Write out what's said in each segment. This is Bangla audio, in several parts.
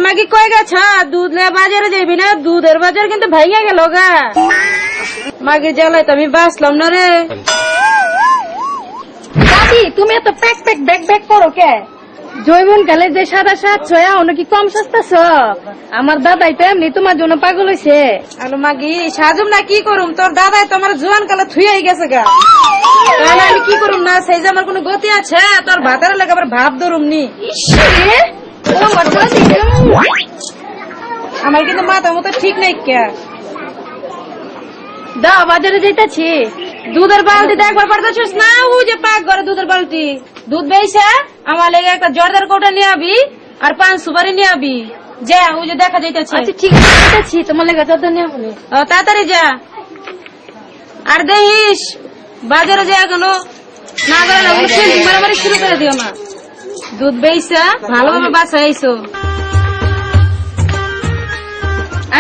মাগি কই গেছ? দুধ লে বাজারে যাবি না? দুধের বাজার কিন্তু ভাইয়া গেল গা। মাগি জ্বালাই তো আমি বাঁচলাম না রে। দাদি তুমি এত প্যাক প্যাক ব্যাক ব্যাক করো কে? জৈবন কালে যে 7,700 অনেক কি কম সস্তাছ? আমার দাদাই তো এমনি তোমার জন্য পাগল হয়েছে। আলো মাগি সাজুম না কি করুম? তোর দাদাই তো আমার জোয়ান কালে থুয়ে গেছে গা। তাহলে আমি কি করুম না? সেই যে আমার কোনো গতি আছে? তোর ভাতারে লাগে আবার ভাব ধরুম নি। আমার কিন্তু মাথা মতো ঠিক নাই কে। দা বাজারে যাইতাছি। দুধের বালতি দেখবার পারতেছিস না? ও যে পাক ঘরে দুধের বালতি দুধ বেইছে আমার লেগে একটা জর্দার কৌটা নিয়ে আবি আর 5 সুপারি নিয়ে আবি। যা ও যে দেখা যাইতেছে। আচ্ছা ঠিক আছে যাইতাছি, তোমার লেগে যত নিয়ে বলে। তাড়াতাড়ি যা। আর দেখিস বাজারে যা এখনো না করে না মারামারি শুরু করে দিও না। দুধ বেইছে ভালোভাবে বাসায় আইসো।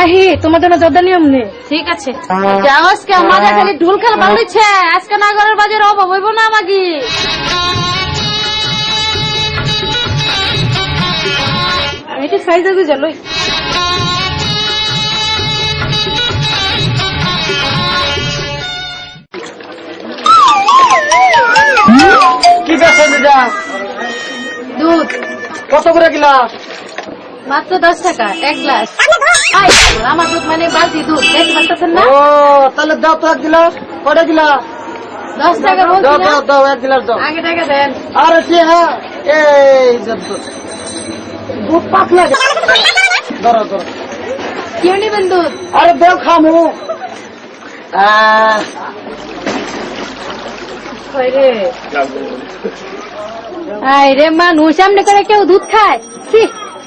আহি তোমার জন্য যত নিয়ম নেই। ঠিক আছে যাও আজকে আমাদের খালি ঢোল খেলা ভালো হচ্ছে। আজকে নাগরের বাজারে অভাব হইব না আমাকে। এটা সাইজ আগে চলো। কি বেচা দিদা? দুধ কত করে গিলাস? মাত্র 10 টাকা 1 গ্লাস। আমার দুধ মানে বালতি দুধ দেখতে পাচ্ছেন না? ও তাহলে দাও তো 1 গিলাস। কটা গিলাস? 10 টাকা বলছি দাও না? দাও দাও 1 গিলাস দাও। আগে টাকা দেন। আরে কি হ্যাঁ এই যে দুধ পাতলা ধরো ধরো। কেউ নিবেন দুধ? আরে দেও খামু। আরে মানুষ সামনে করে কেউ দুধ খায়?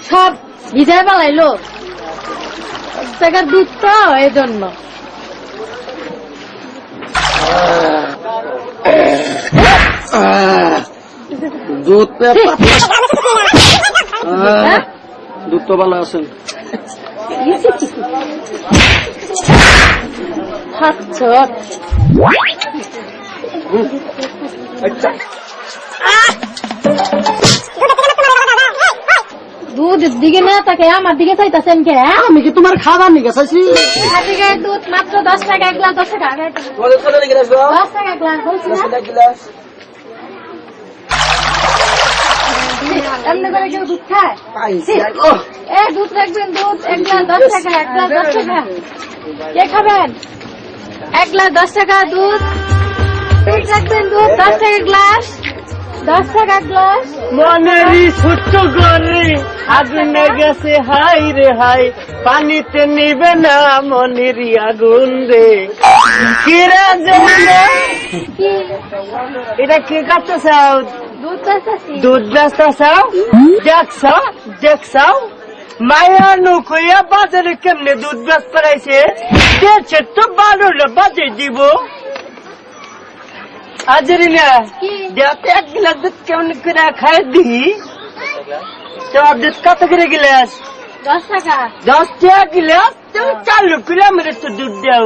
সব ভিজায় পালাইলো। টাকার দুধ তো এই জন্য। দুধ দুধ তো ভালো আছেন। দুধ দিকে না তাকে আমার দিকে চাইতেছেন কে? আমি কি তোমার খাবার নিয়ে গেছি? দুধ মাত্র 10 টাকা 1 গ্লাস। 10 টাকা 10 টাকা গ্লাস বলছি না? এমনি করে কেউ দুধ খায়? দুধ রাখবেন দুধ 1 গ্লাস 10 টাকা 1 গ্লাস 10 টাকা। কে খাবেন? 1 গ্লাস 10 টাকা দুধ। দুধ রাখবেন দুধ 10 টাকা গ্লাস 10 টাকা গ্লাস। মনেরই ছোট্ট ঘরে আগুন গেছে হাই রে হাই, পানিতে নিবে না মনেরই আগুন রে। কিরা জানে এটা কি করতেছাও? দুধ চাচ্ছি। দুধ বেচতেছাও? দেখছাও মায়া নুকুয়া বাজারে কেমনে দুধ বেচ পড়াইছে? দেড়শো তো 12 বাজে দিব। হাজারি না দেওয়াতে 1 গিলাস দুধ কেমন করে খাই দিই? তোমার দুধ কত করে গিলাস? 10 টাকা। 10 টাকা গিলাস? তুমি চালু করে আমার একটু দুধ দাও।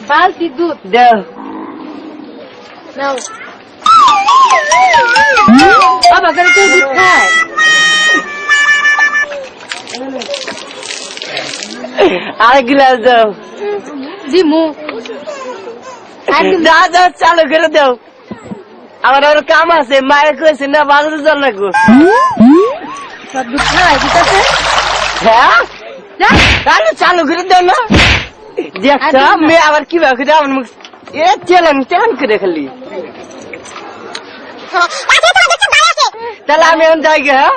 বালতি দুধ দাও নাও। বাবা করে কেউ দুধ খায়? আর গিলাস দাও। দিমু দাও দাও চালু করে দাও। আমার আরো কাম আছে, মায়ের কইছে না বাজারে যান লাগবো। সব দুধ খায় দিতেছে। হ্যাঁ তাহলে চালু করে দাও না। দেখছ মেয়ে আবার কি ভাবে আমার মুখ এ তেলেন করে খালি। তাহলে আমি এখন যাই গে। হ্যাঁ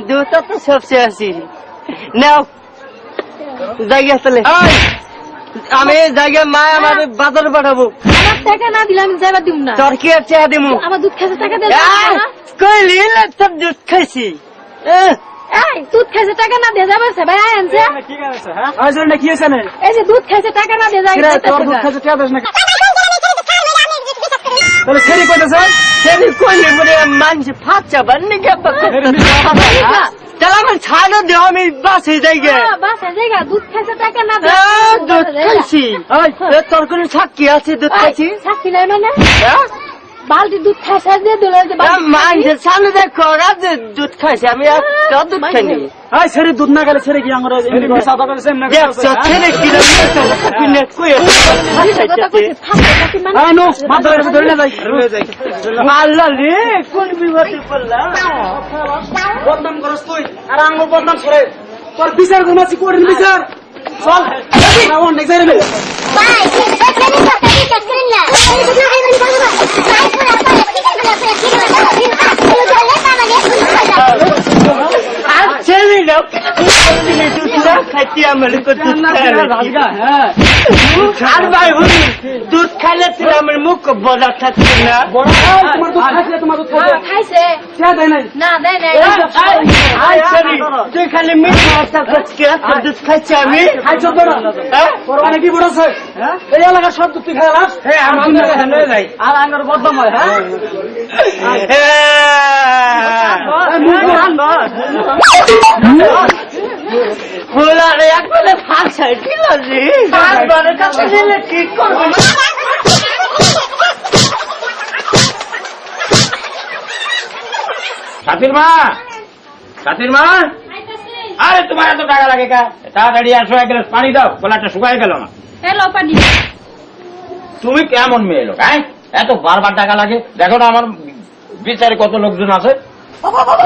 দুধ তো সবচেয়ে আছি নাও জায়গা তাহলে আমি জায়গা মা আমার বাজারে পাঠাবো। আমার টাকা না দিলে আমি যাইবা দিম না। তোর কি চেয়ে দিমু? আমার দুধ খাইছে টাকা দেন না। কইলি সব দুধ খাইছি। এই দুধ খাইছে টাকা না দিয়ে যাবে ভাই আনছে। ঠিক আছে হ্যাঁ আজকে কি আছে না? এই যে দুধ খাইছে টাকা না দিয়ে যাবে। তোর দুধ খাইছে টাকা দেস না। তাহলে ছেড়ে কইতেছ? ছেড়ে কইলে মানে মানুষ ফাচ্চা বান্নি কে তাহলে আমার ছাড়ো দেও আমি বাসে যাই গে। বাসে জায়গা দুধ খাইছে টাকা না দুধ খাইছি। তোর কোন সাক্ষী আছে দুধ খাইছি? সাক্ষী নাই মানে? বালতি দুধ খায় শেষ দিয়ে দিল মানুষের সামনে দেখো ওরা যে দুধ খাইছে, আমি একটা দুধ খাইনি। এই ছেড়ে দুধ না গেলে ছেড়ে কি আমরা সাদা করে সেম না দেখছো ছেলে কিলোমিটার ধরে না যাই আল্লাহ রে কোন বিপদে পড়লাম। বদনাম করস তুই আর আঙ্গুল বদনাম করে তোর বিচার ঘুমাচ্ছি করে বিচার চল অনেক যাই রে আর ছেলে লোক দুধ খাইতে আমার দুধ আর ভাই হুনি দুধ খাইলে তুই আমার মুখ বলা থাকছে না। খাইছে না দেয় নাই তুই খালি মিথ্যা কথা করছিস, দুধ খাইছি আমি। কি বড়ছে এই এলাকার সব দুধ তুই খাইলাস আর আঙ্গুর বদনাম হয়। ফুলারে একবারে ফাঁসাই দিল রে, বারবারের কাছে গেলে ঠিক করবে না। সাথীর মা, সাথীর মা, আরে তোমার এত টাকা লাগে কা? তাড়াতাড়ি আসো, এক গ্লাস পানি দাও, গলাটা শুকায় গেল না। এলো পানি তুমি কেমন মেয়ে লোক, হ্যাঁ? এত বারবার টাকা লাগে, দেখো না আমার বিচারে কত লোকজন আছে।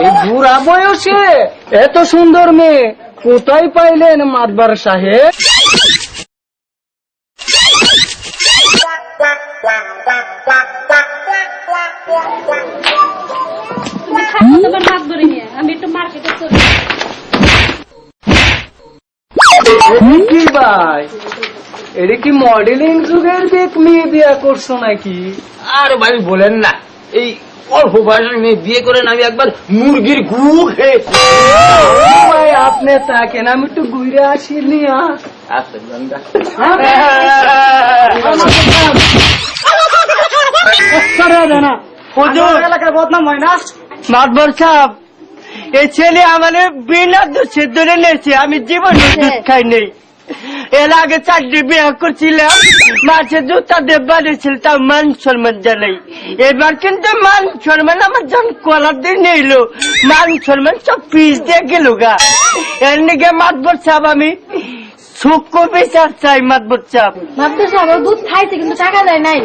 এই বুড়া বয়সে এত সুন্দর মেয়ে কোথায় পাইলেন মাতবার সাহেব? তোমার হাত ধরে নিয়ে আমি একটু মার্কেটে চলি। কি ভাই এটা কি মডেলিং যুগের দেখ মেয়ে বিয়া করছো নাকি? আর ভাই বলেন না, এই অল্প বয়সের মেয়ে বিয়ে করে আমি একবার মুরগির গু খেয়েছি। ভাই আপনি তাকেন আমি একটু ঘুরে আসিনি। আচ্ছা গঙ্গা, এলাকার বদনাম হয় না? মাতবর সাহেব, এই ছেলে আমার বিনা দোষে ধরে নিয়েছে, আমি জীবনে দুধ খাই নেই। এর আগে 4টি বিয়ে করছিলাম, মাছের জুতা দিয়ে বাড়িয়েছিল, তাও মান সম্মান জানাই। এবার কিন্তু মান সম্মান আমার যখন কলার দিয়ে নিল, মান সম্মান সব পিস দিয়ে গেল গা। এর নিকে মাতবর সাহেব আমি সূক্ষ্ম বিচার চাই। মাতবর সাহেব, মাত্র সাহেব দুধ খাইছে কিন্তু টাকা দেয় নাই।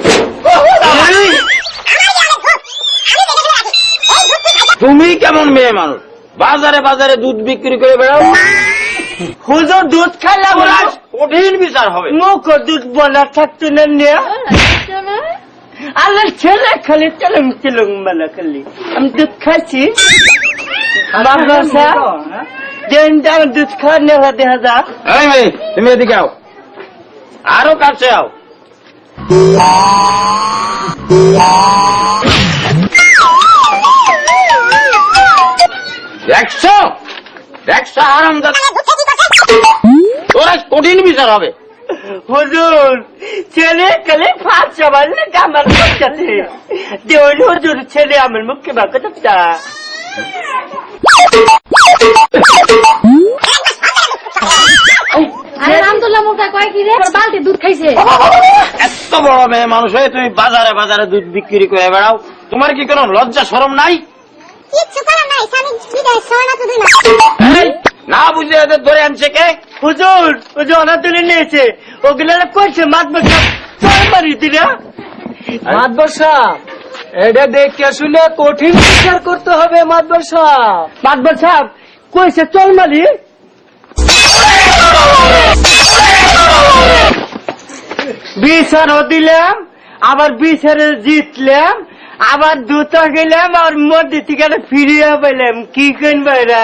তুমি কেমন মেয়ে মানুষ, বাজারে বাজারে দুধ বিক্রি করে বেড়াও? হুজুর দুধ খাইলাম, কঠিন বিচার হবে। মুখ দুধ বলা থাকতো না নিয়ে। আল্লাহ ছেলে খালি চলুম চলুম বলা খালি আমি দুধ খাচ্ছি। বাবা সাহেব যেন আমার দুধ খাওয়া নেওয়া দেখা যা। এই মেয়ে, তুমি এদিকে আও, আরো কাছে আও। দেখছো দেখছো আরাম, তোরা কঠিন বিচার হবে। হুজুর ছেলে খালি ফাঁস আমার আমার বাচ্চাতে দেউল হুজুর ছেলে আমার মুখে বাকটা। আরে রামদুল্লাহ মুখটা কয় কি রে বালতি দুধ খাইছে। এত বড় মেয়ে মানুষ হয়ে তুমি বাজারে বাজারে দুধ বিক্রি করে বেড়াও, তোমার কি কোনো লজ্জা শরম নাই? এই, না বুঝে এদের ধরে আনছে কে? হুজুর হুজুর অনা তুলে নিয়েছে, ওগুলো করছে মাতবর সাহেব মারি দিলা। মাতবর সাহেব এটা দেখে শুনে কঠিন বিচার করতে হবে। মাতবর সাহেব, মাতবর সাহেব কইছে চল মারি, বিচারও দিলাম, আবার বিচারে জিতলাম, আবার দুটো গেলাম, আর মধ্যে থেকে ফিরিয়ে পেলাম। কি কেন বাইরা